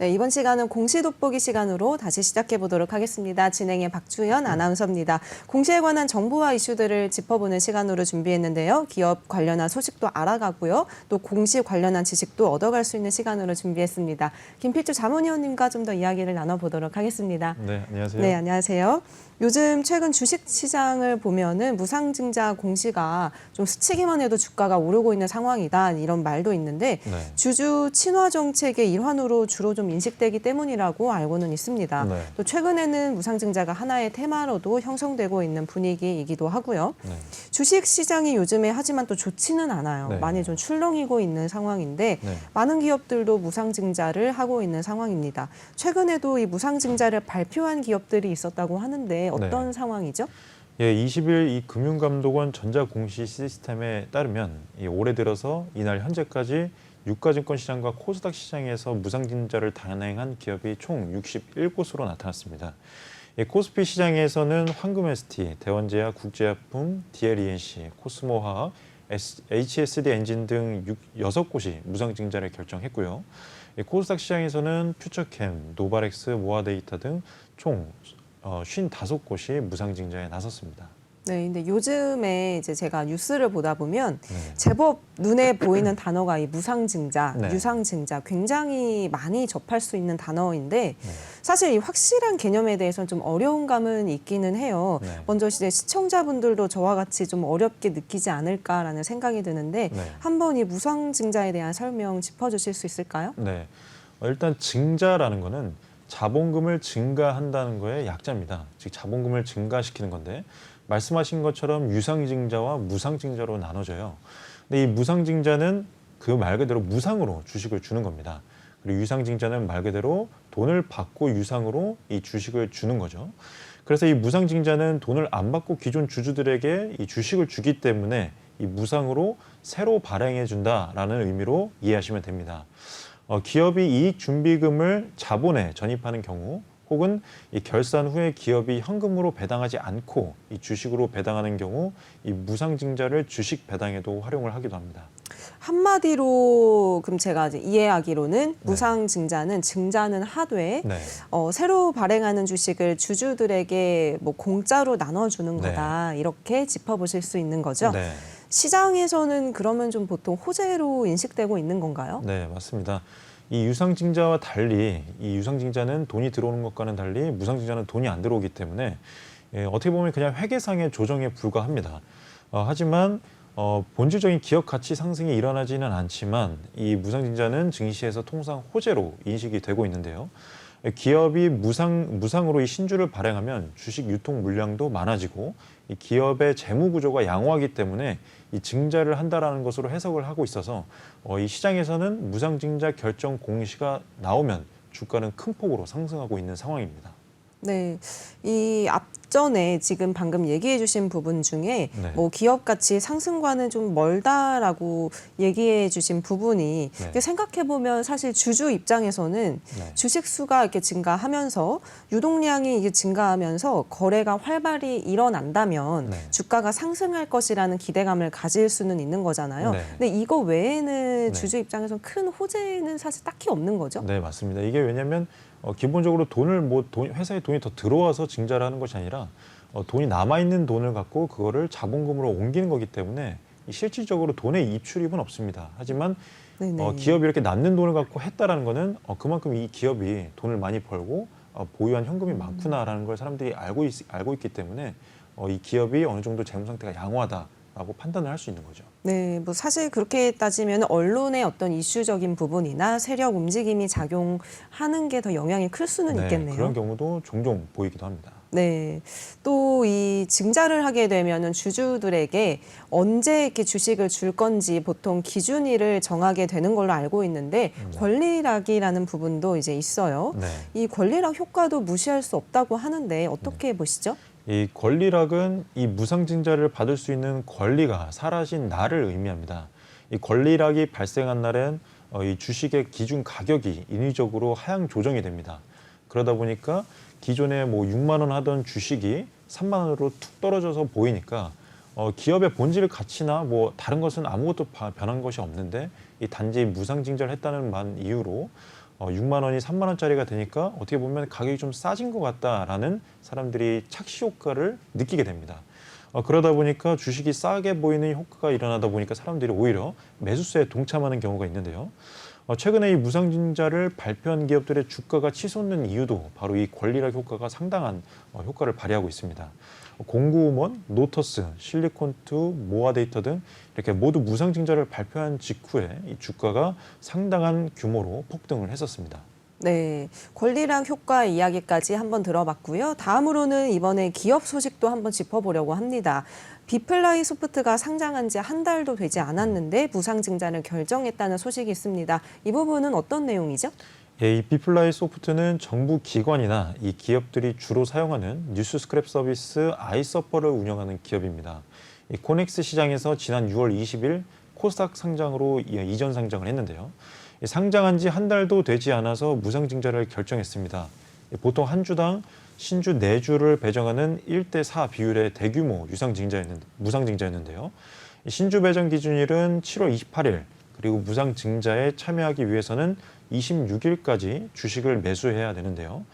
네, 이번 시간은 공시 돋보기 시간으로 다시 시작해 보도록 하겠습니다. 진행의 박주연 아나운서입니다. 공시에 관한 정보와 이슈들을 짚어보는 시간으로 준비했는데요. 기업 관련한 소식도 알아가고요. 또 공시 관련한 지식도 얻어갈 수 있는 시간으로 준비했습니다. 김필주 자문위원님과 좀 더 이야기를 나눠보도록 하겠습니다. 네, 안녕하세요. 네, 안녕하세요. 요즘 최근 주식시장을 보면은 무상증자 공시가 좀 스치기만 해도 주가가 오르고 있는 상황이다 이런 말도 있는데 네. 주주 친화 정책의 일환으로 주로 좀 인식되기 때문이라고 알고는 있습니다. 네. 또 최근에는 무상증자가 하나의 테마로도 형성되고 있는 분위기이기도 하고요. 네. 주식시장이 요즘에 하지만 또 좋지는 않아요. 네. 많이 좀 출렁이고 있는 상황인데 네. 많은 기업들도 무상증자를 하고 있는 상황입니다. 최근에도 이 무상증자를 발표한 기업들이 있었다고 하는데 어떤 네. 상황이죠? 예, 20일 이 금융감독원 전자공시 시스템에 따르면 올해 들어서 이날 현재까지 유가증권 시장과 코스닥 시장에서 무상증자를 단행한 기업이 총 61곳으로 나타났습니다. 코스피 시장에서는 황금ST, 대원제약, 국제약품, DLENC, 코스모화학, HSD 엔진 등 6곳이 무상증자를 결정했고요. 코스닥 시장에서는 퓨처캠, 노바렉스, 모아데이터 등 총 55곳이 무상증자에 나섰습니다. 네, 근데 요즘에 이제 제가 뉴스를 보다 보면 네. 제법 눈에 보이는 단어가 이 무상증자, 네. 유상증자 굉장히 많이 접할 수 있는 단어인데 네. 사실 이 확실한 개념에 대해서는 좀 어려운 감은 있기는 해요. 네. 먼저 이제 시청자분들도 저와 같이 좀 어렵게 느끼지 않을까라는 생각이 드는데 네. 한번 이 무상증자에 대한 설명 짚어주실 수 있을까요? 네. 일단 증자라는 거는 자본금을 증가한다는 거의 약자입니다. 즉 자본금을 증가시키는 건데 말씀하신 것처럼 유상증자와 무상증자로 나눠져요. 근데 이 무상증자는 그 말 그대로 무상으로 주식을 주는 겁니다. 그리고 유상증자는 말 그대로 돈을 받고 유상으로 이 주식을 주는 거죠. 그래서 이 무상증자는 돈을 안 받고 기존 주주들에게 이 주식을 주기 때문에 이 무상으로 새로 발행해 준다라는 의미로 이해하시면 됩니다. 기업이 이익 준비금을 자본에 전입하는 경우 혹은 이 결산 후에 기업이 현금으로 배당하지 않고 이 주식으로 배당하는 경우 이 무상증자를 주식 배당에도 활용을 하기도 합니다. 한마디로 그럼 제가 이제 이해하기로는 무상증자는 증자는 하되 네. 새로 발행하는 주식을 주주들에게 뭐 공짜로 나눠주는 네. 거다 이렇게 짚어보실 수 있는 거죠. 네. 시장에서는 그러면 좀 보통 호재로 인식되고 있는 건가요? 네, 맞습니다. 이 유상증자와 달리 이 유상증자는 돈이 들어오는 것과는 달리 무상증자는 돈이 안 들어오기 때문에 어떻게 보면 그냥 회계상의 조정에 불과합니다. 하지만 본질적인 기업 가치 상승이 일어나지는 않지만 이 무상증자는 증시에서 통상 호재로 인식이 되고 있는데요. 기업이 무상으로 이 신주를 발행하면 주식 유통 물량도 많아지고 이 기업의 재무 구조가 양호하기 때문에 이 증자를 한다라는 것으로 해석을 하고 있어서 이 시장에서는 무상증자 결정 공시가 나오면 주가는 큰 폭으로 상승하고 있는 상황입니다. 네, 이 앞전에 지금 방금 얘기해 주신 부분 중에 네. 뭐 기업 가치 상승과는 좀 멀다라고 얘기해 주신 부분이 네. 생각해 보면 사실 주주 입장에서는 네. 주식 수가 이렇게 증가하면서 유동량이 이게 증가하면서 거래가 활발히 일어난다면 네. 주가가 상승할 것이라는 기대감을 가질 수는 있는 거잖아요. 네. 근데 이거 외에는 네. 주주 입장에서는 큰 호재는 사실 딱히 없는 거죠. 네, 맞습니다. 이게 왜냐하면 기본적으로 회사에 돈이 더 들어와서 증자를 하는 것이 아니라 돈이 남아있는 돈을 갖고 그거를 자본금으로 옮기는 거기 때문에 실질적으로 돈의 입출입은 없습니다. 하지만 네네. 기업이 이렇게 남는 돈을 갖고 했다라는 거는 그만큼 이 기업이 돈을 많이 벌고 보유한 현금이 많구나라는 걸 사람들이 알고 있기 때문에 이 기업이 어느 정도 재무 상태가 양호하다라고 판단을 할 수 있는 거죠. 네, 뭐 사실 그렇게 따지면 언론의 어떤 이슈적인 부분이나 세력 움직임이 작용하는 게 더 영향이 클 수는 네, 있겠네요. 그런 경우도 종종 보이기도 합니다. 네, 또 이 증자를 하게 되면은 주주들에게 언제 이렇게 주식을 줄 건지 보통 기준일을 정하게 되는 걸로 알고 있는데 권리락이라는 부분도 이제 있어요. 네. 이 권리락 효과도 무시할 수 없다고 하는데 어떻게 보시죠? 이 권리락은 이 무상증자를 받을 수 있는 권리가 사라진 날을 의미합니다. 이 권리락이 발생한 날엔 이 주식의 기준 가격이 인위적으로 하향 조정이 됩니다. 그러다 보니까 기존에 뭐 6만 원 하던 주식이 3만 원으로 툭 떨어져서 보이니까 기업의 본질 가치나 뭐 다른 것은 아무것도 변한 것이 없는데 이 단지 무상증자를 했다는 만 이유로 6만 원이 3만 원짜리가 되니까 어떻게 보면 가격이 좀 싸진 것 같다라는 사람들이 착시 효과를 느끼게 됩니다. 그러다 보니까 주식이 싸게 보이는 효과가 일어나다 보니까 사람들이 오히려 매수세에 동참하는 경우가 있는데요. 최근에 이 무상증자를 발표한 기업들의 주가가 치솟는 이유도 바로 이 권리락 효과가 상당한 효과를 발휘하고 있습니다. 공구음원, 노터스, 실리콘투, 모아데이터 등 이렇게 모두 무상증자를 발표한 직후에 이 주가가 상당한 규모로 폭등을 했었습니다. 네, 권리락 효과 이야기까지 한번 들어봤고요. 다음으로는 이번에 기업 소식도 한번 짚어보려고 합니다. 비플라이 소프트가 상장한 지 한 달도 되지 않았는데 무상증자를 결정했다는 소식이 있습니다. 이 부분은 어떤 내용이죠? 예, 이 비플라이 소프트는 정부 기관이나 이 기업들이 주로 사용하는 뉴스 스크랩 서비스 아이서퍼를 운영하는 기업입니다. 이 코넥스 시장에서 지난 6월 20일 코스닥 상장으로 이전 상장을 했는데요. 상장한 지 한 달도 되지 않아서 무상증자를 결정했습니다. 보통 한 주당 신주 4주를 배정하는 1대4 비율의 대규모 무상증자였는데요. 신주 배정 기준일은 7월 28일, 그리고 무상증자에 참여하기 위해서는 26일까지 주식을 매수해야 되는데요.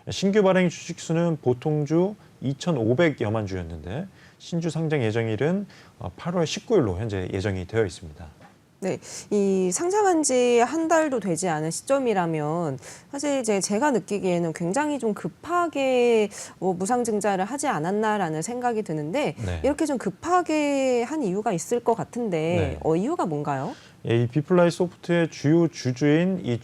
신규 발행 주식수는 보통주 2,500여만 주였는데 신주 상장 예정일은 8월 19일로 현재 예정이 되어 있습니다. 네, 이 상장한 지 한 달도 되지 않은 시점이라면 사실 제가 느끼기에는 굉장히 좀 급하게 무상증자를 하지 않았나라는 생각이 드는데 네. 이렇게 좀 급하게 한 이유가 있을 것 같은데 네. 이유가 뭔가요? 이 비플라이 소프트의 주요 주주인 이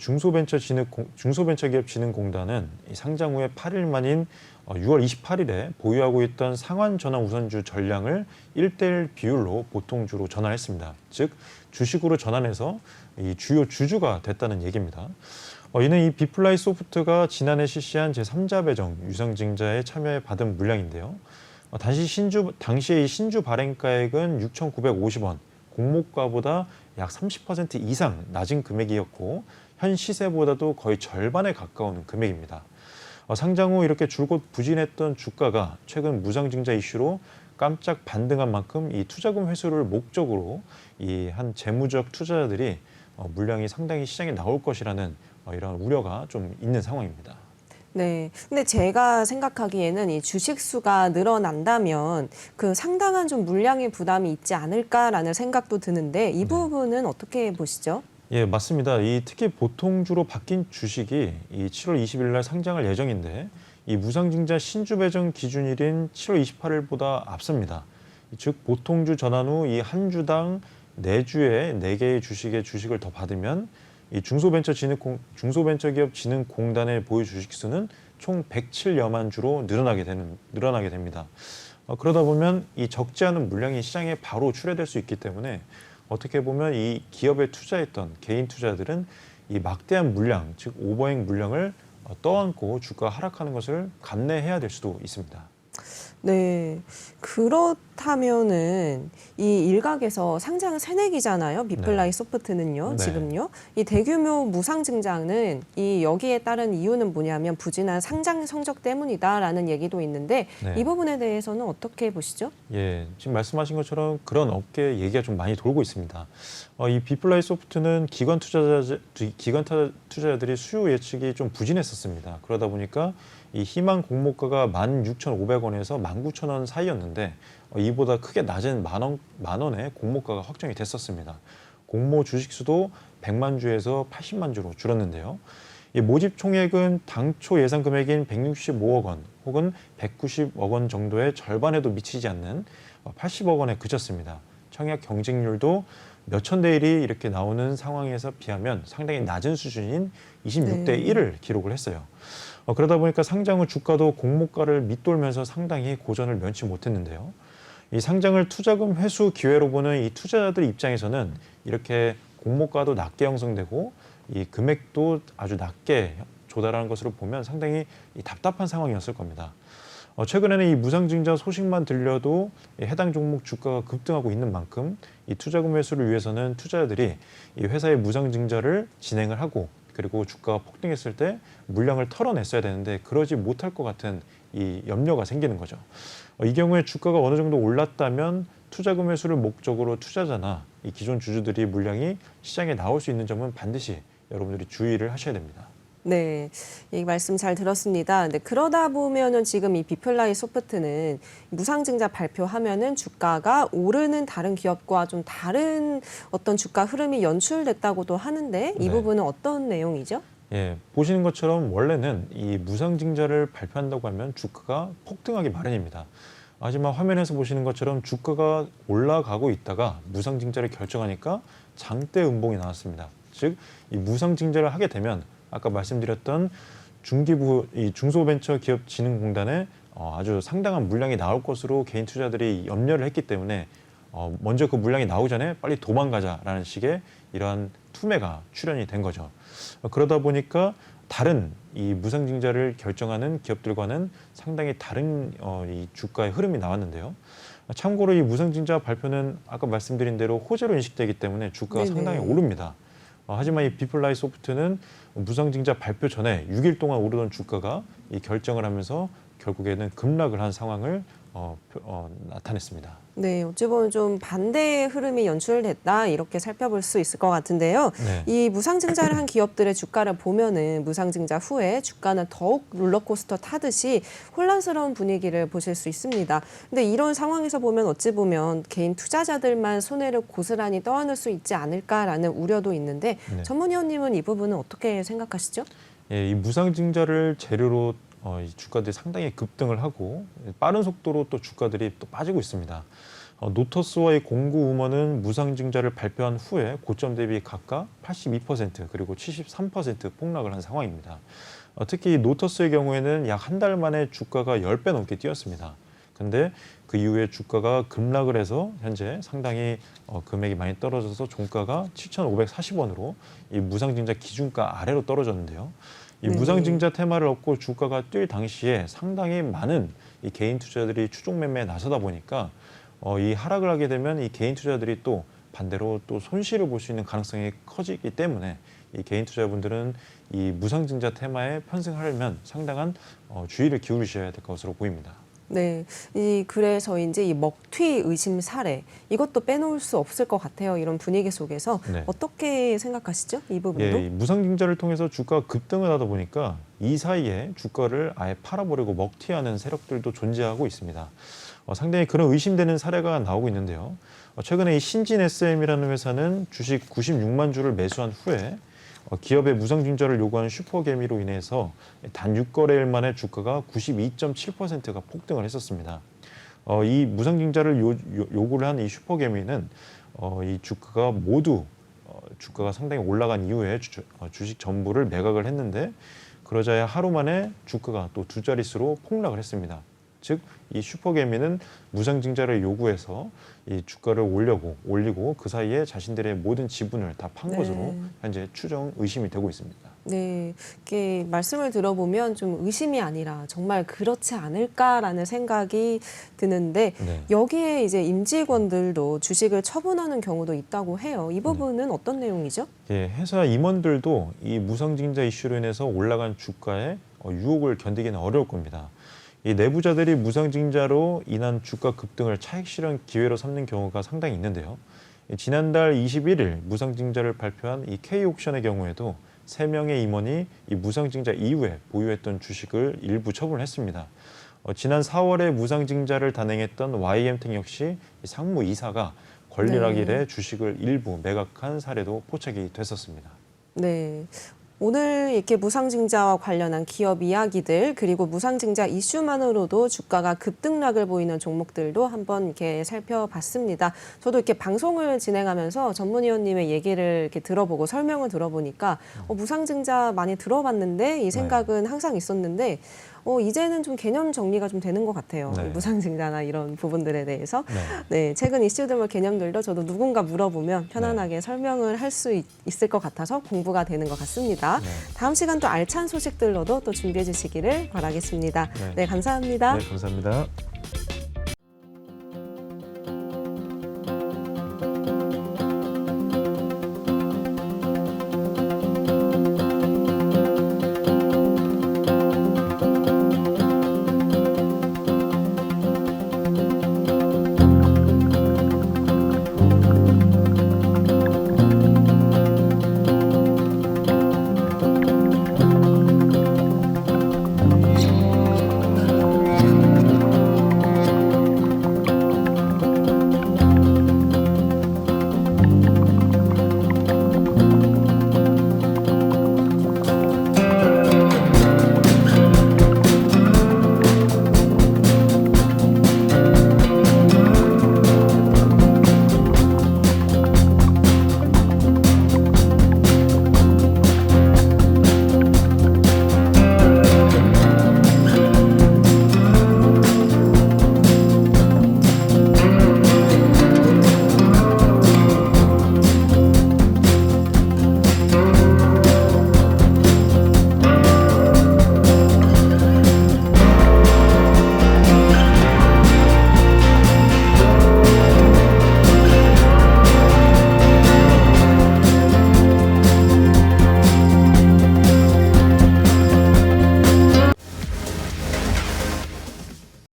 중소벤처기업진흥공단은 이 상장 후에 8일 만인 6월 28일에 보유하고 있던 상환 전환 우선주 전량을 1대1 비율로 보통주로 전환했습니다. 즉 주식으로 전환해서 이 주요 주주가 됐다는 얘기입니다. 이는 이 비플라이 소프트가 지난해 실시한 제3자 배정 유상증자에 참여해 받은 물량인데요. 당시의 이 신주 발행가액은 6,950원, 공모가보다 약 30% 이상 낮은 금액이었고 현 시세보다도 거의 절반에 가까운 금액입니다. 상장 후 이렇게 줄곧 부진했던 주가가 최근 무상증자 이슈로 깜짝 반등한 만큼 이 투자금 회수를 목적으로 이 한 재무적 투자자들이 물량이 상당히 시장에 나올 것이라는 이런 우려가 좀 있는 상황입니다. 네. 근데 제가 생각하기에는 이 주식 수가 늘어난다면 그 상당한 좀 물량의 부담이 있지 않을까라는 생각도 드는데 이 부분은 어떻게 보시죠? 예, 맞습니다. 특히 보통주로 바뀐 주식이 이 7월 20일 날 상장할 예정인데 이 무상증자 신주 배정 기준일인 7월 28일보다 앞섭니다. 즉 보통주 전환 후 이 한 주당 4주에 4개의 주식을 더 받으면 이 중소벤처기업 진흥공단의 보유 주식수는 총 107여만 주로 늘어나게 됩니다. 그러다 보면 이 적지 않은 물량이 시장에 바로 출회될 수 있기 때문에 어떻게 보면 이 기업에 투자했던 개인 투자들은 이 막대한 물량, 즉 오버행 물량을 떠안고 주가가 하락하는 것을 감내해야 될 수도 있습니다. 네. 그렇다면은 이 일각에서 상장은 새내기잖아요. 비플라이 소프트는요. 네. 지금요. 이 대규모 무상증자는 이 여기에 따른 이유는 뭐냐면 부진한 상장 성적 때문이다라는 얘기도 있는데 네. 이 부분에 대해서는 어떻게 보시죠? 예, 지금 말씀하신 것처럼 그런 업계 얘기가 좀 많이 돌고 있습니다. 이 비플라이 소프트는 기관 투자자들이 수요 예측이 좀 부진했었습니다. 그러다 보니까 이 희망 공모가가 16,500원에서 19,000원 사이였는데 이보다 크게 낮은 만 원의 공모가가 확정이 됐었습니다. 공모 주식수도 100만 주에서 80만 주로 줄었는데요. 이 모집 총액은 당초 예상 금액인 165억 원 혹은 190억 원 정도의 절반에도 미치지 않는 80억 원에 그쳤습니다. 청약 경쟁률도 몇천 대 1이 이렇게 나오는 상황에서 비하면 상당히 낮은 수준인 26대 1을 기록을 했어요. 그러다 보니까 상장 후 주가도 공모가를 밑돌면서 상당히 고전을 면치 못했는데요. 이 상장을 투자금 회수 기회로 보는 이 투자자들 입장에서는 이렇게 공모가도 낮게 형성되고 이 금액도 아주 낮게 조달하는 것으로 보면 상당히 답답한 상황이었을 겁니다. 최근에는 이 무상증자 소식만 들려도 해당 종목 주가가 급등하고 있는 만큼 이 투자금 회수를 위해서는 투자자들이 이 회사의 무상증자를 진행을 하고 그리고 주가가 폭등했을 때 물량을 털어냈어야 되는데 그러지 못할 것 같은 이 염려가 생기는 거죠. 이 경우에 주가가 어느 정도 올랐다면 투자금 회수를 목적으로 투자자나 이 기존 주주들이 물량이 시장에 나올 수 있는 점은 반드시 여러분들이 주의를 하셔야 됩니다. 네, 이 말씀 잘 들었습니다. 근데 그러다 보면은 지금 이 비플라이 소프트는 무상증자 발표하면은 주가가 오르는 다른 기업과 좀 다른 어떤 주가 흐름이 연출됐다고도 하는데 이 네. 부분은 어떤 내용이죠? 예, 보시는 것처럼 원래는 이 무상증자를 발표한다고 하면 주가가 폭등하기 마련입니다. 하지만 화면에서 보시는 것처럼 주가가 올라가고 있다가 무상증자를 결정하니까 장대 음봉이 나왔습니다. 즉, 이 무상증자를 하게 되면 아까 말씀드렸던 이 중소벤처기업진흥공단에 아주 상당한 물량이 나올 것으로 개인 투자들이 염려를 했기 때문에 먼저 그 물량이 나오기 전에 빨리 도망가자라는 식의 이러한 투매가 출현이 된 거죠. 그러다 보니까 다른 이 무상증자를 결정하는 기업들과는 상당히 다른 이 주가의 흐름이 나왔는데요. 참고로 이 무상증자 발표는 아까 말씀드린 대로 호재로 인식되기 때문에 주가가 네네. 상당히 오릅니다. 하지만 이 비플라이 소프트는 무상증자 발표 전에 6일 동안 오르던 주가가 이 결정을 하면서 결국에는 급락을 한 상황을 나타냈습니다. 네, 어찌 보면 좀 반대의 흐름이 연출됐다 이렇게 살펴볼 수 있을 것 같은데요. 네. 이 무상증자를 한 기업들의 주가를 보면은 무상증자 후에 주가는 더욱 롤러코스터 타듯이 혼란스러운 분위기를 보실 수 있습니다. 근데 이런 상황에서 보면 어찌 보면 개인 투자자들만 손해를 고스란히 떠안을 수 있지 않을까라는 우려도 있는데 네. 전문위 원님은 이 부분은 어떻게 생각하시죠? 예, 이 무상증자를 재료로 이 주가들이 상당히 급등을 하고 빠른 속도로 또 주가들이 또 빠지고 있습니다. 노터스와 이 공구우먼은 무상증자를 발표한 후에 고점 대비 각각 82% 그리고 73% 폭락을 한 상황입니다. 특히 이 노터스의 경우에는 약 한 달 만에 주가가 10배 넘게 뛰었습니다. 근데 그 이후에 주가가 급락을 해서 현재 상당히 금액이 많이 떨어져서 종가가 7,540원으로 이 무상증자 기준가 아래로 떨어졌는데요. 이 무상증자 테마를 얻고 주가가 뛸 당시에 상당히 많은 이 개인 투자자들이 추종 매매에 나서다 보니까 이 하락을 하게 되면 이 개인 투자자들이 또 반대로 또 손실을 볼 수 있는 가능성이 커지기 때문에 이 개인 투자분들은 이 무상증자 테마에 편승하려면 상당한 주의를 기울이셔야 될 것으로 보입니다. 네, 그래서 이제 이 먹튀 의심 사례 이것도 빼놓을 수 없을 것 같아요. 이런 분위기 속에서 네. 어떻게 생각하시죠? 이 부분도? 예, 이 무상증자를 통해서 주가가 급등을 하다 보니까 이 사이에 주가를 아예 팔아버리고 먹튀하는 세력들도 존재하고 있습니다. 상당히 그런 의심되는 사례가 나오고 있는데요. 최근에 이 신진 SM이라는 회사는 주식 96만 주를 매수한 후에 기업의 무상증자를 요구하는 슈퍼개미로 인해서 단 6거래일 만에 주가가 92.7%가 폭등을 했었습니다. 이 무상증자를 요구를 한 이 슈퍼개미는 이 주가가 모두 주가가 상당히 올라간 이후에 주식 전부를 매각을 했는데 그러자야 하루 만에 주가가 또 두 자릿수로 폭락을 했습니다. 즉, 이 슈퍼개미는 무상증자를 요구해서 이 주가를 올리고 그 사이에 자신들의 모든 지분을 다 판 것으로 현재 의심이 되고 있습니다. 네, 이렇게 말씀을 들어보면 좀 의심이 아니라 정말 그렇지 않을까라는 생각이 드는데 네. 여기에 이제 임직원들도 주식을 처분하는 경우도 있다고 해요. 이 부분은 어떤 내용이죠? 예, 회사 임원들도 이 무상증자 이슈로 인해서 올라간 주가에 유혹을 견디기는 어려울 겁니다. 이 내부자들이 무상증자로 인한 주가 급등을 차익 실현 기회로 삼는 경우가 상당히 있는데요. 지난달 21일 무상증자를 발표한 이 K옥션의 경우에도 3명의 임원이 이 무상증자 이후에 보유했던 주식을 일부 처분했습니다. 지난 4월에 무상증자를 단행했던 YM텍 역시 상무 이사가 권리락일에 주식을 일부 매각한 사례도 포착이 됐었습니다. 네. 오늘 이렇게 무상증자와 관련한 기업 이야기들 그리고 무상증자 이슈만으로도 주가가 급등락을 보이는 종목들도 한번 이렇게 살펴봤습니다. 저도 이렇게 방송을 진행하면서 전문위원님의 얘기를 이렇게 들어보고 설명을 들어보니까 무상증자 많이 들어봤는데 이 생각은 항상 있었는데 이제는 좀 개념 정리가 좀 되는 것 같아요. 네. 무상증자나 이런 부분들에 대해서. 네. 네, 최근 이슈들 개념들도 저도 누군가 물어보면 편안하게 설명을 할 수 있을 것 같아서 공부가 되는 것 같습니다. 네. 다음 시간 또 알찬 소식들로도 또 준비해 주시기를 바라겠습니다. 네. 네, 감사합니다. 네, 감사합니다.